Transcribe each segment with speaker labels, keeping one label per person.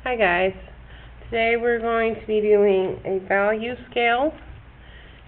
Speaker 1: Hi guys, today we're going to be doing a value scale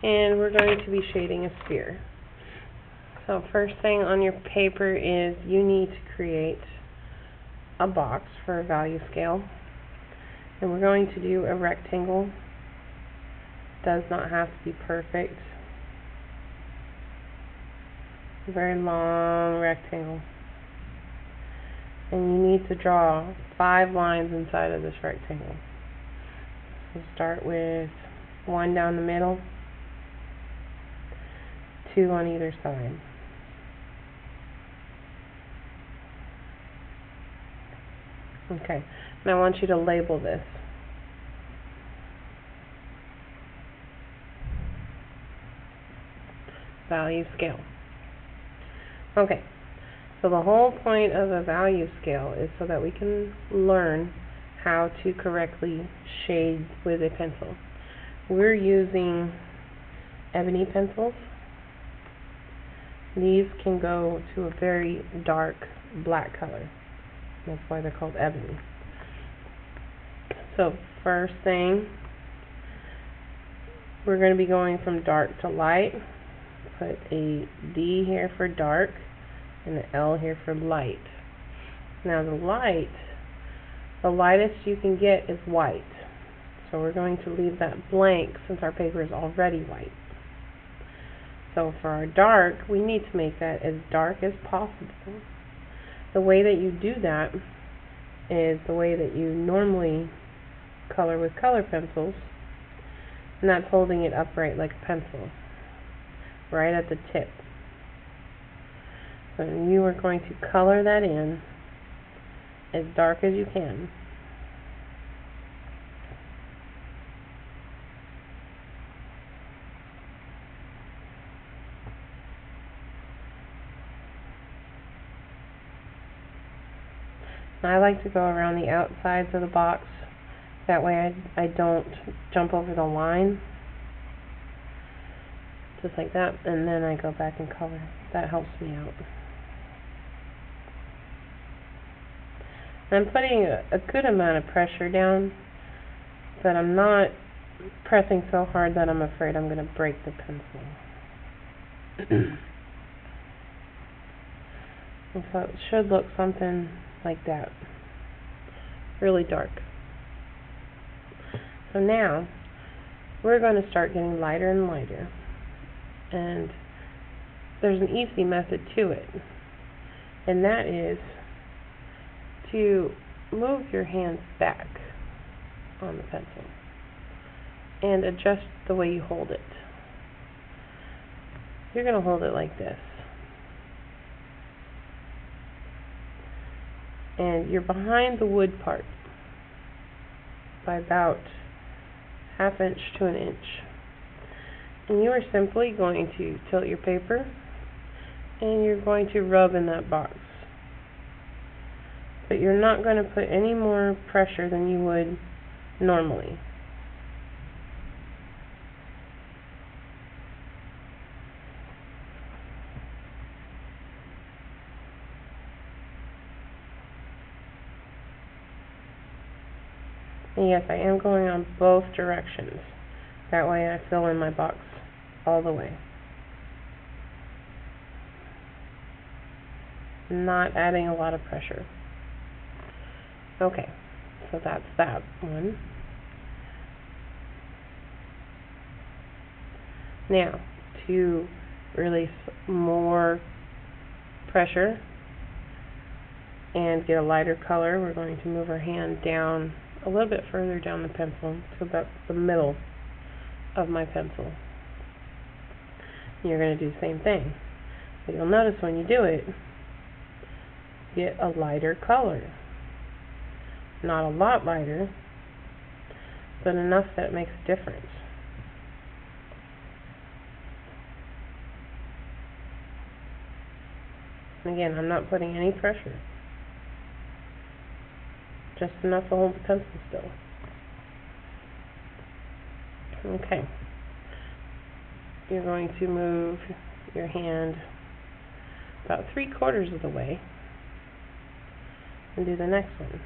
Speaker 1: and we're going to be shading a sphere. So first thing on your paper is you need to create a box for a value scale, and we're going to do a rectangle. Does not have to be perfect. A very long rectangle. And you need to draw 5 lines inside of this rectangle. So start with 1 down the middle, 2 on either side. Okay, and I want you to label this. Value scale. Okay. So the whole point of a value scale is so that we can learn how to correctly shade with a pencil. We're using Ebony pencils. These can go to a very dark black color. That's why they're called Ebony. So first thing, we're going to be going from dark to light. Put a D here for dark and an L here for light. Now the lightest you can get is white. So we're going to leave that blank since our paper is already white. So for our dark, we need to make that as dark as possible. The way that you do that is the way that you normally color with color pencils, and that's holding it upright like a pencil, right at the tip. So you are going to color that in as dark as you can. I like to go around the outsides of the box. That way I don't jump over the line. Just like that, and then I go back and color. That helps me out. I'm putting a good amount of pressure down, but I'm not pressing so hard that I'm afraid I'm going to break the pencil. And so it should look something like that. Really dark. So now we're going to start getting lighter and lighter. And there's an easy method to it, and that is to move your hands back on the pencil and adjust the way you hold it. You're going to hold it like this, and you're behind the wood part by about ½ inch to an inch. And you are simply going to tilt your paper and you're going to rub in that box. But you're not going to put any more pressure than you would normally. And yes, I am going on both directions. That way I fill in my box all the way. Not adding a lot of pressure. Okay, so that's that one. Now, to release more pressure and get a lighter color, we're going to move our hand down a little bit further down the pencil to about the middle of my pencil. You're going to do the same thing. But you'll notice when you do it, get a lighter color. Not a lot lighter, but enough that it makes a difference. And again, I'm not putting any pressure. Just enough to hold the pencil still. Okay. You're going to move your hand about 3/4 of the way and do the next one.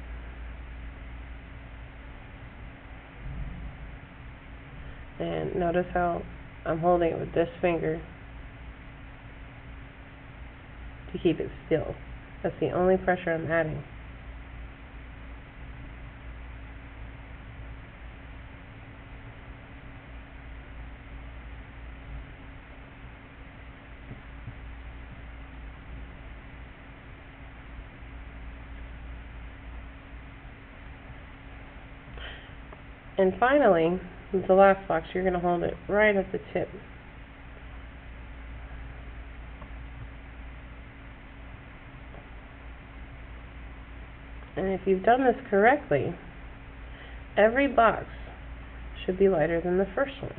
Speaker 1: And notice how I'm holding it with this finger to keep it still. That's the only pressure I'm adding. And finally, with the last box, you're going to hold it right at the tip. And if you've done this correctly, every box should be lighter than the first one.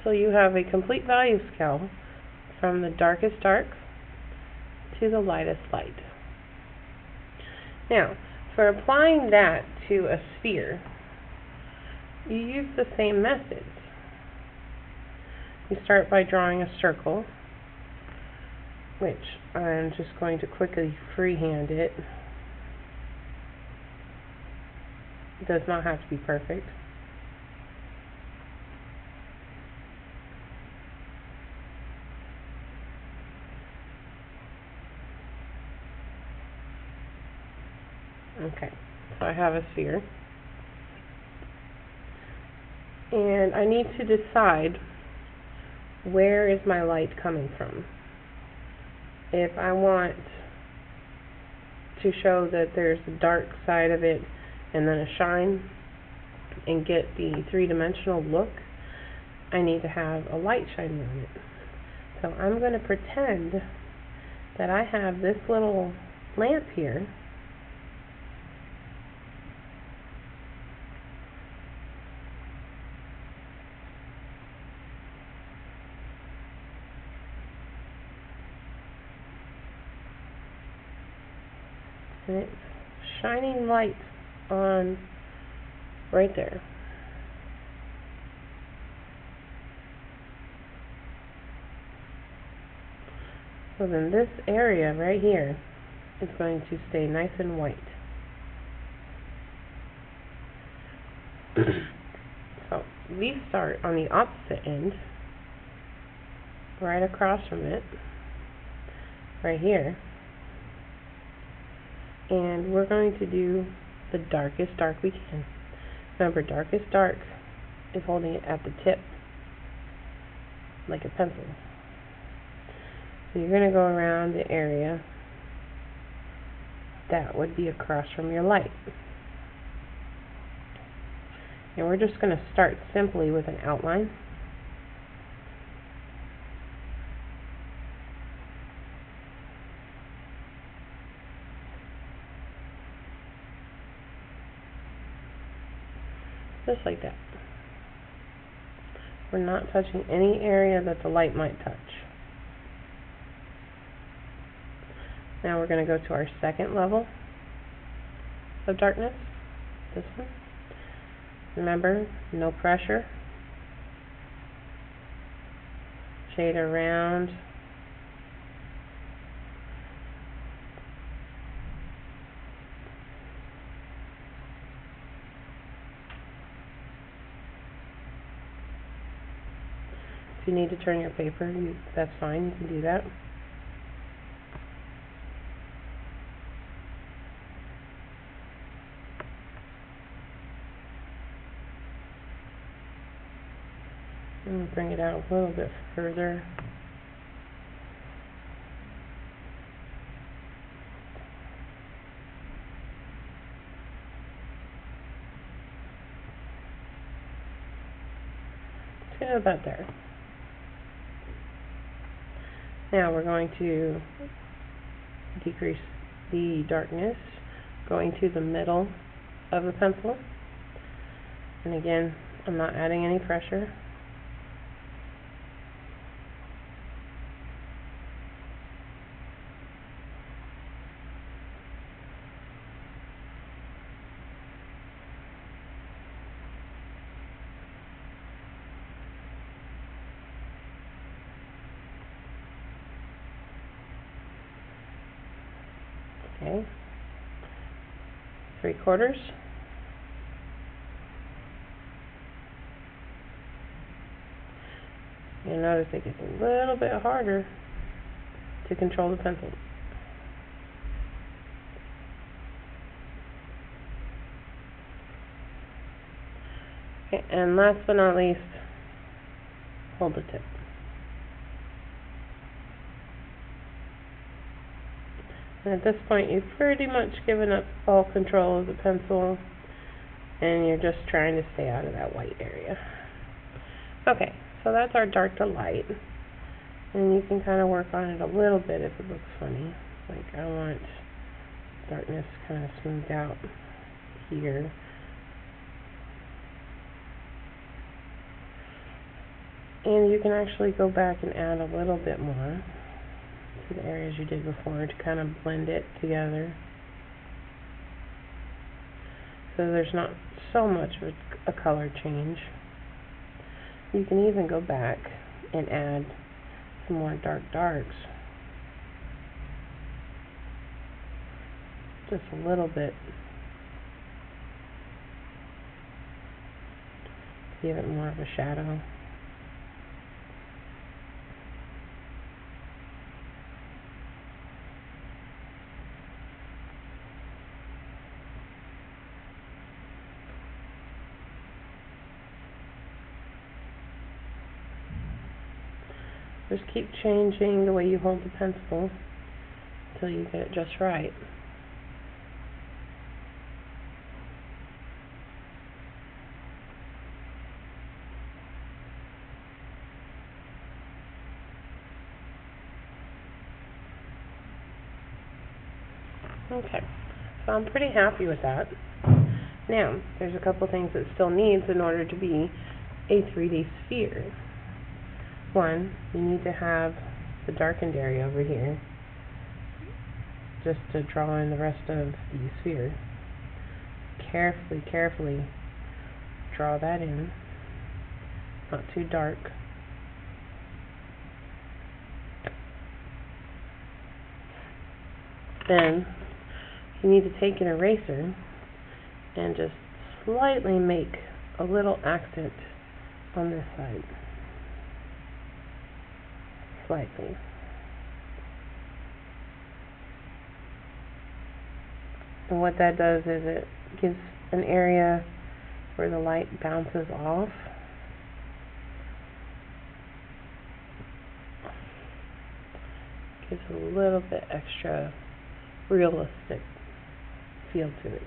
Speaker 1: So you have a complete value scale from the darkest dark to the lightest light. Now, for applying that to a sphere, you use the same methods. You start by drawing a circle, which I'm just going to quickly freehand it. It does not have to be perfect. Okay, so I have a sphere. And I need to decide where is my light coming from. If I want to show that there's a dark side of it and then a shine and get the three-dimensional look, I need to have a light shining on it. So I'm going to pretend that I have this little lamp here. And it's shining light on right there. So then this area right here is going to stay nice and white. So we start on the opposite end, right across from it, right here. And we're going to do the darkest dark we can. Remember, darkest dark is holding it at the tip, like a pencil. So you're going to go around the area that would be across from your light. And we're just going to start simply with an outline. Just like that. We're not touching any area that the light might touch. Now we're going to go to our second level of darkness, this one. Remember, no pressure. Shade around. If you need to turn your paper, that's fine, you can do that. And bring it out a little bit further. Okay, about there. Now we're going to decrease the darkness, going to the middle of the pencil. And again, I'm not adding any pressure. Okay, 3/4. You'll notice it gets a little bit harder to control the pencil. Okay, and last but not least, hold the tip. And at this point, you've pretty much given up all control of the pencil, and you're just trying to stay out of that white area. Okay, so that's our dark to light, and you can kind of work on it a little bit if it looks funny. Like, I want darkness kind of smoothed out here. And you can actually go back and add a little bit more to the areas you did before to kind of blend it together, so there's not so much of a color change. You can even go back and add some more darks, just a little bit, to give it more of a shadow. Just keep changing the way you hold the pencil until you get it just right. Okay, so I'm pretty happy with that. Now, there's a couple things it still needs in order to be a 3D sphere. One, you need to have the darkened area over here, just to draw in the rest of the sphere. Carefully draw that in, not too dark. Then, you need to take an eraser and just slightly make a little accent on this side. Slightly. And what that does is it gives an area where the light bounces off. Gives a little bit extra realistic feel to it.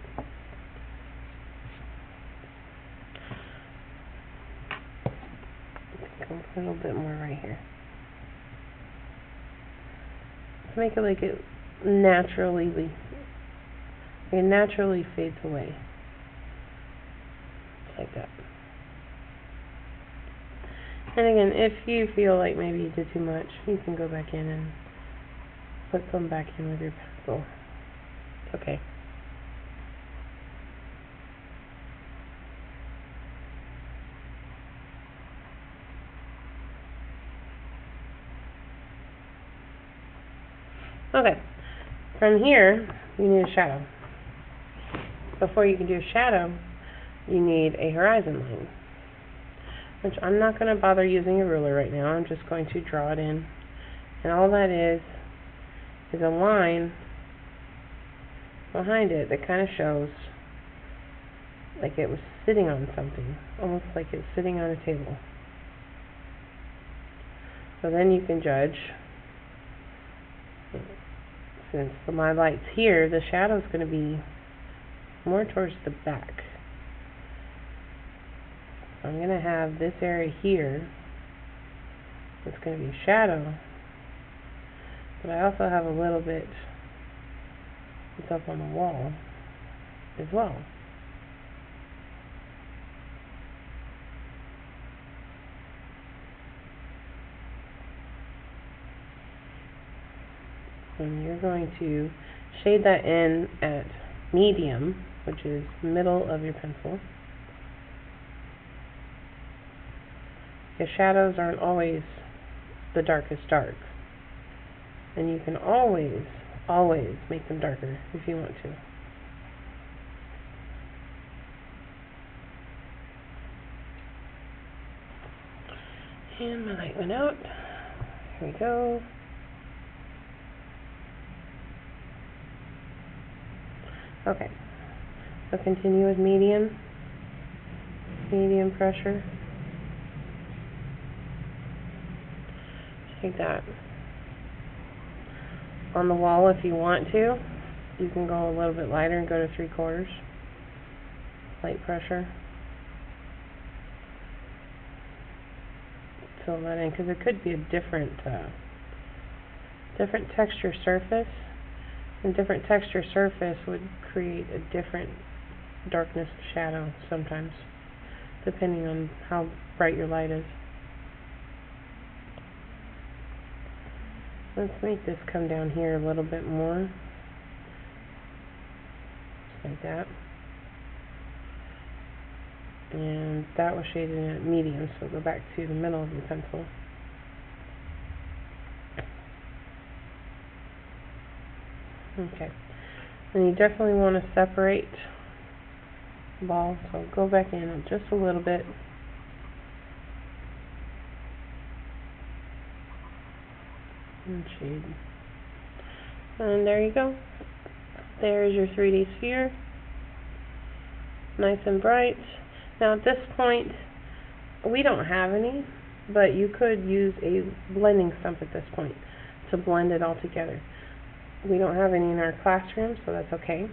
Speaker 1: A little bit more right here. Make it like it naturally fades away. Just like that. And again, if you feel like maybe you did too much, you can go back in and put some back in with your pencil. It's okay. Okay, from here, you need a shadow. Before you can do a shadow, you need a horizon line, which I'm not going to bother using a ruler right now. I'm just going to draw it in. And all that is a line behind it that kind of shows like it was sitting on something, almost like it's sitting on a table. So then you can judge. Since my light's here, the shadow's going to be more towards the back. So I'm going to have this area here that's going to be shadow, but I also have a little bit that's up on the wall as well. And you're going to shade that in at medium, which is middle of your pencil. Your shadows aren't always the darkest dark, and you can always make them darker if you want to. And my light went out. Here we go. Okay. So continue with medium pressure. Take that. On the wall, if you want to, you can go a little bit lighter and go to 3/4. Light pressure. Fill that in, because it could be a different texture surface, and different texture surface would create a different darkness of shadow sometimes, depending on how bright your light is. Let's make this come down here a little bit more, just like that. And that was shaded in at medium, so go back to the middle of your pencil. Okay, and you definitely want to separate the ball, so go back in just a little bit. And shade. And there you go. There's your 3D sphere. Nice and bright. Now at this point, we don't have any, but you could use a blending stump at this point to blend it all together. We don't have any in our classroom, so that's okay.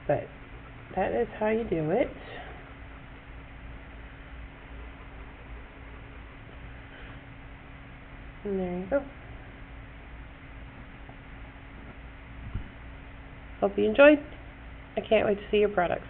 Speaker 1: But that is how you do it. And there you go. Hope you enjoyed. I can't wait to see your products.